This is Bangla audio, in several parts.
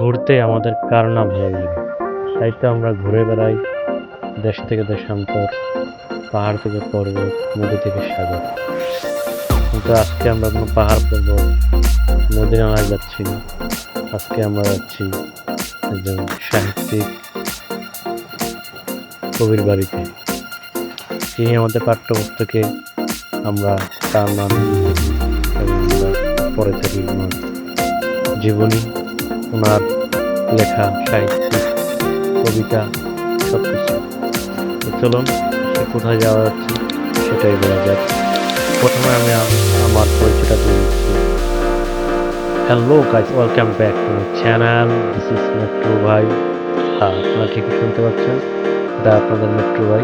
ঘুরতে আমাদের কার না ভালো লাগে। তাই তো আমরা ঘুরে বেড়াই দেশ থেকে দেশান্তর, পাহাড় থেকে পর্বত, নদী থেকে সাগর। কিন্তু আজকে আমরা কোনো পাহাড় পর্বত, নদী নালায় যাচ্ছি না। আজকে আমরা যাচ্ছি একজন সাহিত্যিক কবির বাড়িতে। তিনি আমাদের পাঠ্যপুস্তকে আমরা তার নাম লিখি এবং আমরা পড়ে থাকি ওনার জীবনী, ওনার লেখা সাহিত্যিক কবিতা সব কিছু। তো চলুন সে কোথায় যাওয়া যাচ্ছে সেটাই বলা যাক। প্রথমে আমি আমার পরিচয়টা দিয়ে দিচ্ছি। Hello guys, welcome back to my channel. This is metro ভাই। হ্যাঁ, আপনারা ঠিকই শুনতে পাচ্ছেন, এটা আপনাদের মেট্রো ভাই।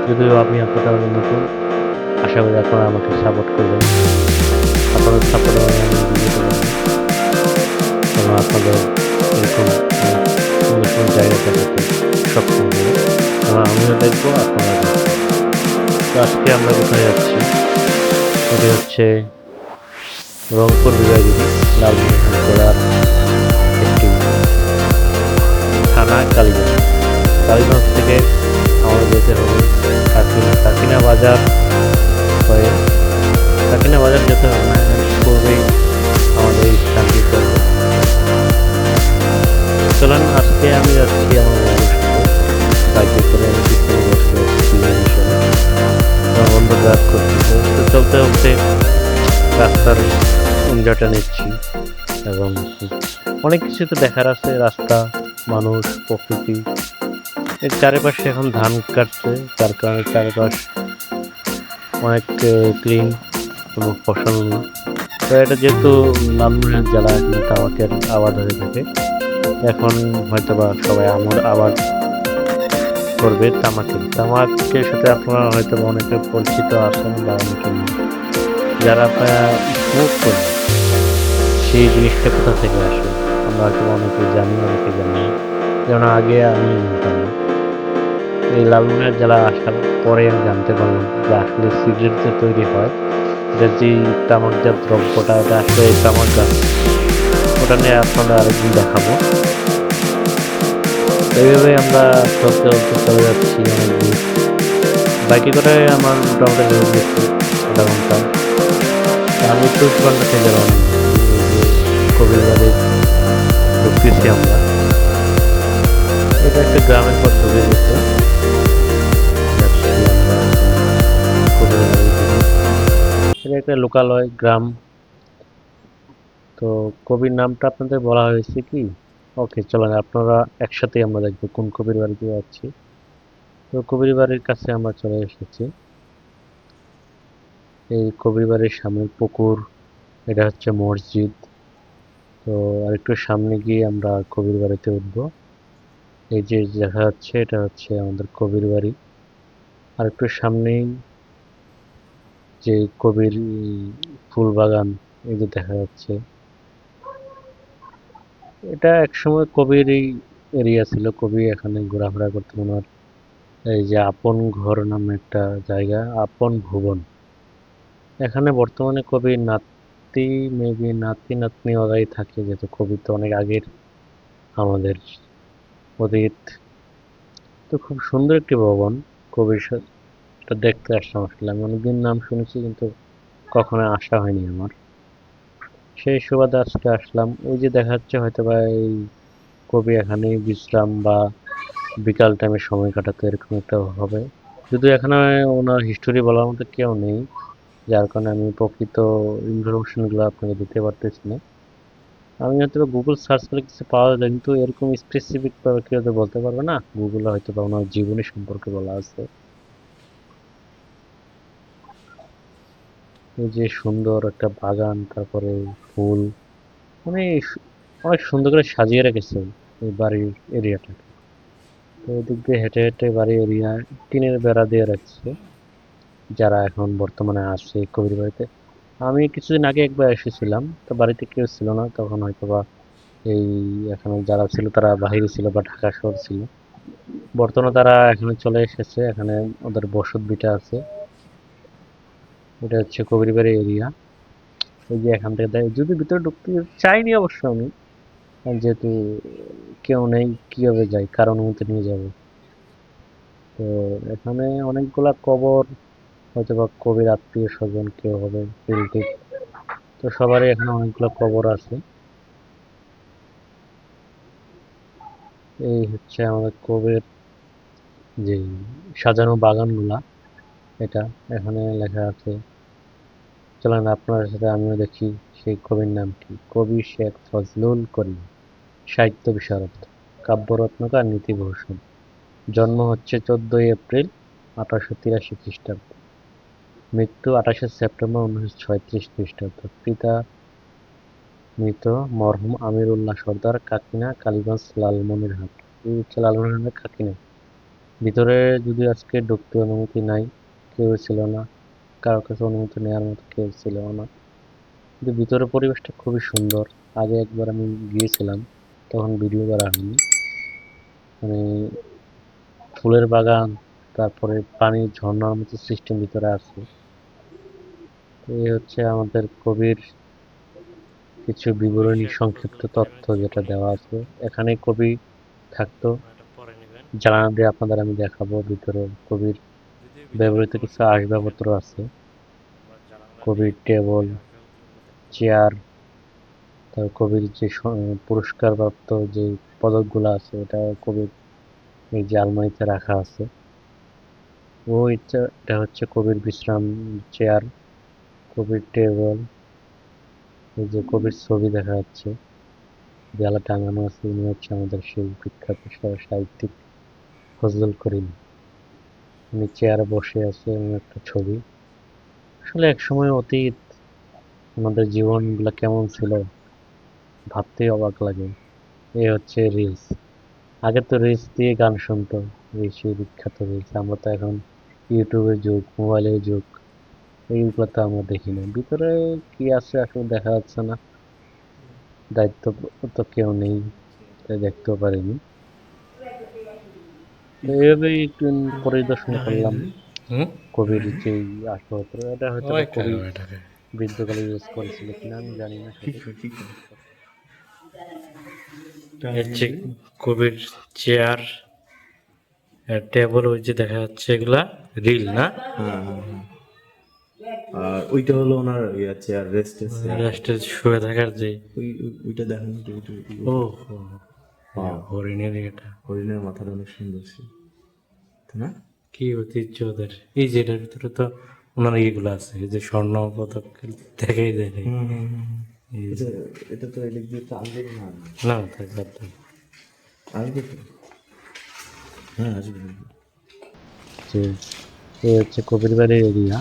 যদিও আমি আপনাদের নতুন, আশা করি আপনারা আমাকে সাপোর্ট করবেন। আপনাদের সাপোর্ট আমি দিতে পারবো, কারণ আপনাদের এরকম সুন্দর সুন্দর জায়গা দেখাতে সক্ষম হবে। কারণ আমিও দেখবো, আপনারা দেখবেন। তো আজকে আমরা কোথায় যাচ্ছি? এটি হচ্ছে রংপুর বিভাগের লালমনিরহাট জেলার একটি থানা কালীগঞ্জ। কালীগঞ্জ থেকে আমাদের যেতে হবে কাকিনা বাজার হয়ে। কাকিনা বাজার যেতে হবে না, পূর্বেই আমাদের এই স্থানটি করবে। চলেন, আজকে আমি যাচ্ছি আমার বন্ধুর সাথে বাইকে করে। আমি পিছনে বসে পিছনে হিসেবে আমার বন্ধু ড্রাইভ করতেছে। তো চলতে চলতে রাস্তার এনজয়টা নিচ্ছি এবং অনেক কিছু তো দেখার আছে। রাস্তা, মানুষ, প্রকৃতি। এর চারিপাশে এখন ধান কাটছে, যার কারণে চারিপাশ অনেক ক্লিন, কোনো ফসল নেই। তো এটা যেহেতু লালমনিরহাট জেলা, এখানে তামাকের আবাদ হয়ে থাকে। এখন হয়তোবা সবাই আবাদ করবে তামাকের সাথে আপনারা হয়তো অনেকে পরিচিত আছেন বা অনেকে নেই। যারা আপনারা স্মোক করেন, সেই জিনিসটা কোথা থেকে আসে আমরা হয়তো অনেকে জানি, অনেকে জানি না। যেমন আগে আমি জানতাম না। এই লালমনিরহাট জেলা আসার পরে আমি জানতে পারলাম যে আসলে সিগারেট যে তৈরি হয়, এটা যে তামাকজাত দ্রব্যটা, এটা আসলে এই তামাক গাছ। ওটা নিয়ে আপনারা আরেকদিন দেখাবো। এইভাবে আমরা চলতে চলতে চলে যাচ্ছি অনেক দূর। বাইকে করে আমার মোটামুটি লেগে গেছে আধা ঘন্টা। আমি 24 ঘন্টা থেকে গেলাম কবির বাড়ি ঢুকতেছি আমরা। এটা একটা গ্রামের পর ঢুকে গেছে, যাচ্ছি আমরা কবির বাড়ির দিকে। এটা একটা লোকালয় গ্রাম। তো কবির নামটা আপনাদের বলা হয়েছে কি? ওকে, চলেন আপনারা একসাথেই আমরা দেখবো কোন কবির বাড়িতে যাচ্ছি। তো কবির বাড়ির কাছে আমরা চলে এসেছি। এই কবির বাড়ির সামনে পুকুর, এটা হচ্ছে মসজিদ। তো আরেকটু সামনে গিয়ে আমরা কবির বাড়িতে উঠবো। এই যে দেখা যাচ্ছে এটা হচ্ছে আমাদের কবির বাড়ি। আর একটু সামনেই যে কবির ফুল বাগান, এই যে দেখা যাচ্ছে, এটা একসময় কবিরই এরিয়া ছিল। কবি এখানে ঘোরাফেরা করতেন। ওনার এই যে আপন ঘর নামে একটা জায়গা, আপন ভুবন, এখানে বর্তমানে কবির নাতি, মেবি নাতি নাতনি ওরাই থাকে, যেহেতু কবি তো অনেক আগের আমাদের অতীত। তো খুব সুন্দর একটি ভবন। কবির এটা দেখতে আসলাম। আসলে আমি অনেকদিন নাম শুনেছি, কিন্তু কখনো আসা হয়নি আমার। সেই সুবাদে আজকে আসলাম। ওই যে দেখা যাচ্ছে হয়তো বা এই কবি এখানে বিশ্রাম বা বিকাল টাইমে সময় কাটাতে এরকম একটা হবে। যদিও এখানে ওনার হিস্টোরি বলার মতো কেউ নেই, যার কারণে আমি প্রকৃত ইনফরমেশনগুলো আপনাকে দিতে পারতেছি না। আমি হয়তো গুগল সার্চ করলে কিছু পাওয়া যায়, কিন্তু এরকম স্পেসিফিক ভাবে কেউ তো বলতে পারবে না। গুগলে হয়তো বা ওনার জীবনী সম্পর্কে বলা আছে। এই যে সুন্দর একটা বাগান, তারপরে ফুল, মানে অনেক সুন্দর করে সাজিয়ে রেখেছে এই বাড়ির এরিয়াটাকে। তো এদিক দিয়ে হেঁটে হেঁটে বাড়ি এরিয়া টিনের বেড়া দিয়ে রাখছে, যারা এখন বর্তমানে আসে কবির বাড়িতে। আমি কিছুদিন আগে একবার এসেছিলাম, তো বাড়িতে কেউ ছিল না তখন, হয়তো বা এই এখানে যারা ছিল তারা বাহিরে ছিল বা ঢাকা শহর ছিল। বর্তমানে তারা এখানে চলে এসেছে, এখানে ওদের বসত ভিটা আছে। এটা হচ্ছে কবির বাড়ি এরিয়া। এই যে এখান থেকে যদি ভিতরে ঢুকতে চাইনি অবশ্য আমি, আর যেহেতু কেউ নেই, কিভাবে যাই, কার অনুমতি নিয়ে যাব? তো এখানে অনেকগুলা কবর, হয়তো বা কবির আত্মীয় স্বজন কেউ হবে, রিলেটিভ। তো সবারই এখানে অনেকগুলো কবর আছে। এই হচ্ছে আমাদের কবির যে সাজানো বাগানগুলা, এটা এখানে লেখা আছে। চলেন আপনার সাথে আমিও দেখি সেই কবির নাম কি। কবি শেখ ফজলুল করিম, সাহিত্য বিশারদ, কাব্যরত্নকার, নীতিভূষণ। জন্ম হচ্ছে 14 এপ্রিল 1883 খ্রিস্টাব্দ। মৃত্যু 28 সেপ্টেম্বর 1936 খ্রিস্টাব্দ। পিতা মৃত মরহুম আমির উল্লাহ সর্দার, কাকিনা কালীগঞ্জ লালমনিরহাট। এই হচ্ছে লালমনিরহাটের কাকিনা। ভিতরে যদি আজকে ঢুকতে অনুমতি নাই, কেউ ছিল না, কারোর কাছে অনুমতি নেওয়ার মতো কেউ ছিল না। কিন্তু ভিতরের পরিবেশটা খুবই সুন্দর। আগে একবার আমি গিয়েছিলাম, তখন ভিডিও করা হয়নি। মানে ফুলের বাগান, তারপরে পানির ঝর্ণার মতো সিস্টেম ভিতরে আছে। তো এই হচ্ছে আমাদের কবির কিছু কবি বিবরণী, শেখ সংক্ষিপ্ত ফজলুল তথ্য করিমের যেটা জীবনী। দেওয়া আছে। এখানে কবি থাকতো। আপনারা এটা পরে নেবেন। জানালা দিয়ে আপনাদের আমি দেখাবো। ভিতরে কবির যদিও ভিতরে ব্যবহৃত খুব কিছু একটা পরিষ্কার আসবাবপত্র না, আছে। আমরা জানালা দিয়ে কবির টেবল, কবির আসবাবপত্রগুলো দেখতে পারি। চেয়ার, তার কবির যে পুরস্কারপ্রাপ্ত যে পদকগুলো আছে, এটা কবির এই যে আলমারিতে রাখা আছে। এটা হচ্ছে কবির বিশ্রাম চেয়ার, কবির টেবল। এই যে কবির ছবি দেখা যাচ্ছে, দেয়ালে টাঙানো আছে। উনি হচ্ছে আমাদের সেই বিখ্যাত সাহিত্যিক ফজলুল করিম। উনি চেয়ারে বসে আছে, এমন একটা ছবি। আসলে এক সময় অতীত, আমাদের জীবনগুলো কেমন ছিল ভাবতেই অবাক লাগে। এই হচ্ছে রিলস। আগে তো রিলস দিয়ে গান শুনতো, এই সেই বিখ্যাত রিলস। আমরা তো এখন ইউটিউবের যুগ, মোবাইলের যুগ, এইগুলো তো আমরা দেখি না। ভিতরে কি আছে আসলে দেখা যাচ্ছে না, দায়িত্ব তো কেউ নেই, তাই দেখতেও পারিনি। তো এইভাবেই একটু পরিদর্শন করলাম হুম, কবির যেই আসবাবপত্র। এটা হয়তো বা ওই কবি খারাপ এটাকে। বৃদ্ধকালে ইউজ করেছিল কিনা আমি জানি না সঠিক। এর যে কবির চেয়ার, টেবল, ওই যে দেখা যাচ্ছে এগুলা রিল না, হ্যাঁ হ্যাঁ হ্যাঁ। আর ওইটা হলো ওনার চেয়ার, রেস্টের চেয়ার। রেস্টে শুয়ে থাকার যে। ওইটা দেখেন ও ওইটা হো, পাও, হরিণের এটা হরিণের মাথাটা অনেক সুন্দর ছিল, তাই না? কি ঐতিহ্য ওদের। এই যে এটার ভিতরে তো ওনার ইয়েগুলো আছে, এই যে স্বর্ণ পদক দেখাই দেখে। হুম হুম হুম হুম। এই এটা যে এটা তো এদিক দিয়ে তো আসবে না। না থাকবে তো। আসবে তো, হ্যাঁ আসবে। যে এই হচ্ছে কবির বাড়ির এরিয়া,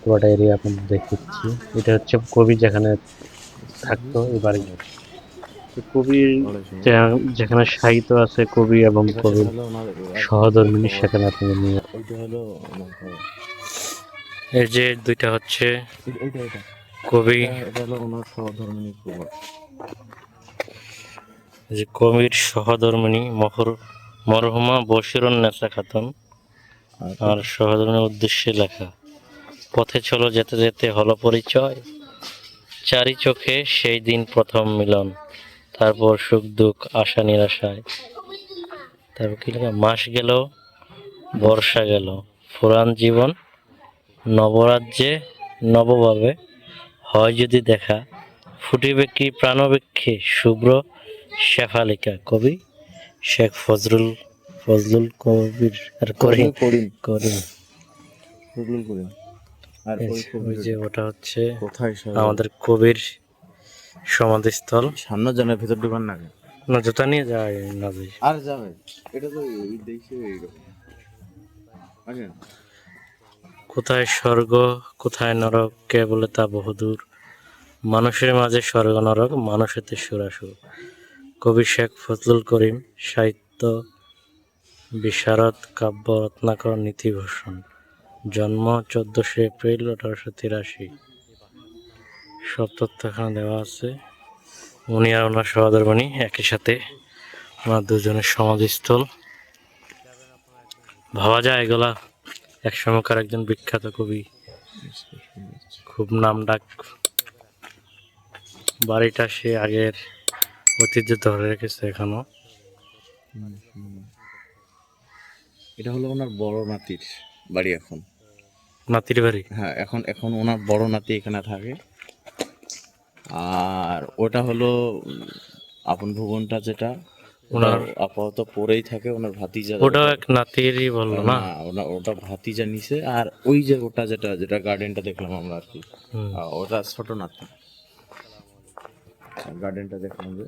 পুরোটা এরিয়া আপনাদের দেখাচ্ছি। এটা হচ্ছে কবি যেখানে থাকতো, এই বাড়ি। তো কবির যেখানে সাহিত্য আছে, কবি এবং এবার সেটা কবির হলো ওনার সহধর্মিণী, কবর, সেখানে আপনাদের নিয়ে। আর ওইটা হলো ওনার কবর। এই যে দুইটা হচ্ছে এইটা এটা কবি, এটা এটা হলো ওনার সহধর্মিণীর কবর। যে কবির সহধর্মিণী মরহুমা বশিরুন্নেসা খাতুন আর আর সহধর্মিণীর উদ্দেশ্যে লেখা। পথে চলো যেতে যেতে হলো পরিচয়, চারি চোখে সেই দিন প্রথম মিলন, তারপর সুখ দুঃখ আশা নিরাশায়। তারপর কি লেখা, মাস গেল বর্ষা গেল, ফুরান জীবন নবরাজ্যে নবভাবে, হয় যদি দেখা, ফুটিবে কি প্রাণবৃক্ষে শুভ্র শেফালিকা। কবি শেখ ফজলুল কবির আর করিম। করিম করিম ফজলুল করিম। আর এই ওই যে, ওই কবির যে ওটা হচ্ছে কোথায় আমাদের কবির সমাধিস্থল। সামনে জানার ভেতর ঢুকান না কেন? না, জুতা নিয়ে যায় না যাই। আর যাবে, এটা তো এই দেশে এইরকম। আসেন। কোথায় স্বর্গ কোথায় নরক, কে বলে তা বহুদূর, মানুষের মাঝে স্বর্গ নরক, মানুষেতে সুরাসুর। কবি শেখ ফজলুল করিম, সাহিত্য বিশারদ, কাব্য রত্নাকর, নীতিভূষণ। জন্ম 14 এপ্রিল 1883। সব তথ্য এখানে দেওয়া আছে। উনি আর ওনার সহধর্মিণী একই সাথে, ওনার দুজনের সমাধিস্থল। ভাবা যায় এগুলা একসময়কার একজন বিখ্যাত কবি, খুব নাম ডাক। বাড়িটা সে আগের ঐতিহ্য ধরে রেখেছে এখনো। এটা হলো ওনার বড় নাতির বাড়ি এখন। নাতির বাড়ি। হ্যাঁ, এখন এখন ওনার বড় নাতি এখানে থাকে। আর ওটা হলো আপন ভবনটা, যেটা ওনার ওনার আপাতত পরেই থাকে ওনার ভাতিজা। ওটাও এক নাতিরই বললো না? না, ওটা ভাতিজা নিছে। আর ওই যে ওটা যেটা যেটা গার্ডেনটা দেখলাম আমরা আর কি, হুম। ওটা ছোট নাতি। গার্ডেনটা দেখলাম যে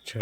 আচ্ছা।